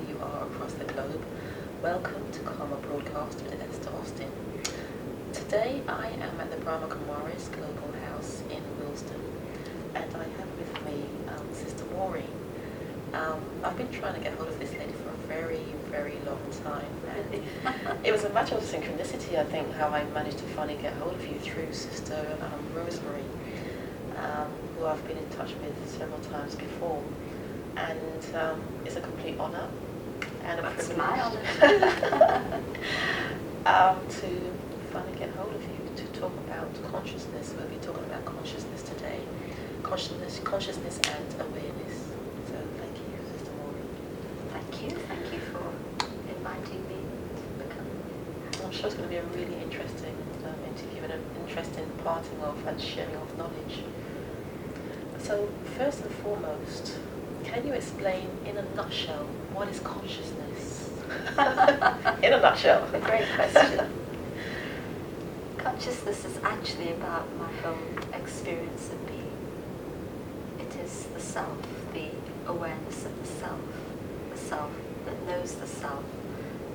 you are across the globe. Welcome to Qarma Broadcast with Esther Austin. Today I am at the Brahma Kumaris Global House in Wilston, and I have with me Sister Maureen. I've been trying to get hold of this lady for a very, very long time, and it was a matter of synchronicity, I think, how I managed to finally get hold of you through Sister Rosemary, who I've been in touch with several times before. And it's a complete honour and a That's privilege my honour. to finally get hold of you to talk about consciousness. We'll be talking about consciousness today. Consciousness and awareness. So thank you, Sister Maureen. Thank you for inviting me to come. I'm sure it's going to be a really interesting interview and an interesting parting of and sharing of knowledge. So first and foremost, can you explain in a nutshell what is consciousness? In a nutshell. A great question. Consciousness is actually about my whole experience of being. It is the self, the awareness of the self that knows the self,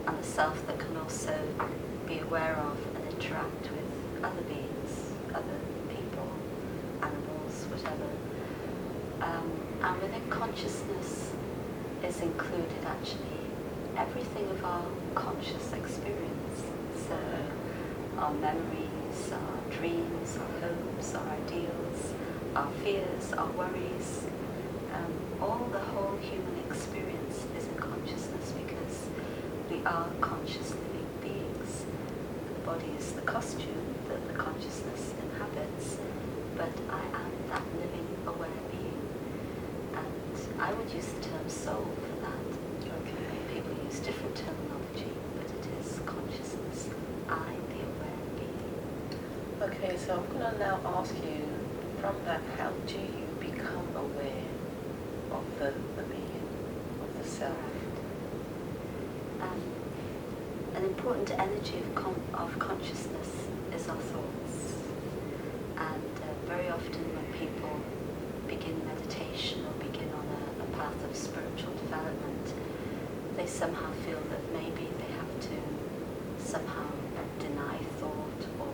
and the self that can also be aware of and interact with other beings, other people, animals, whatever. And within consciousness is included actually everything of our conscious experience. So our memories, our dreams, our hopes, our ideals, our fears, our worries, all the whole human experience is in consciousness, because we are conscious living beings. The body is the costume that the consciousness inhabits, but I am that living, aware being. And I would use the term soul for that. Okay. People use different terminology, but it is consciousness. I, the aware being. Okay, so I'm going to now ask you, from that, how do you become aware of the being, of the self? An important energy of consciousness is our thoughts. And very often when people begin meditation or begin on a path of spiritual development, they somehow feel that maybe they have to somehow deny thought or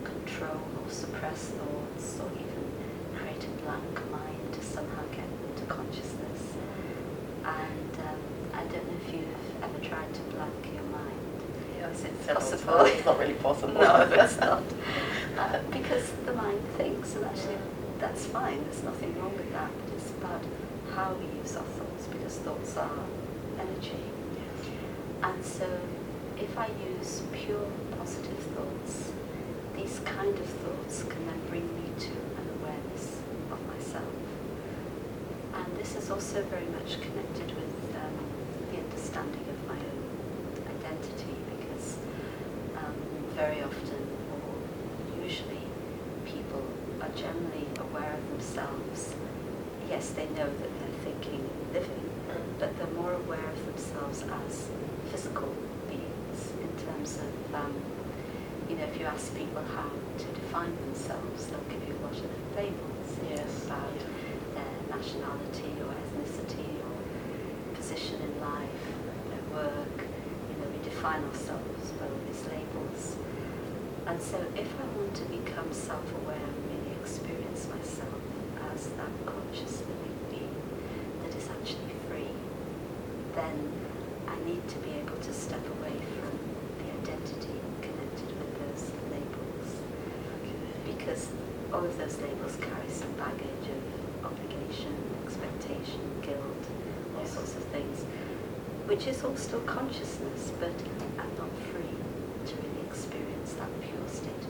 control or suppress thoughts, or even create a blank mind to somehow get into consciousness. And I don't know if you've ever tried to blank your mind. Yes, Is it several possible? times. It's not really possible. No, it's not. Because the mind thinks, and actually that's fine, there's nothing wrong with that, but it's about how we use our thoughts, because thoughts are energy. And so if I use pure positive thoughts, these kind of thoughts can then bring me to an awareness of myself. And this is also very much connected with the understanding of my own identity, because very often, or usually, people are generally aware of themselves. Yes, they know that they're thinking and living, but they're more aware of themselves as physical beings in terms of, if you ask people how to define themselves, they'll give you a lot of labels. Yes. About their nationality or ethnicity or position in life, their work. We define ourselves by all these labels. And so if I want to become self-aware and really experience myself as that conscious living being that is actually free, then I need to be able to step away from the identity connected with those labels. Because all of those labels carry some baggage of obligation, expectation, guilt, all sorts of things, which is all still consciousness, but I'm not free to really experience that pure state of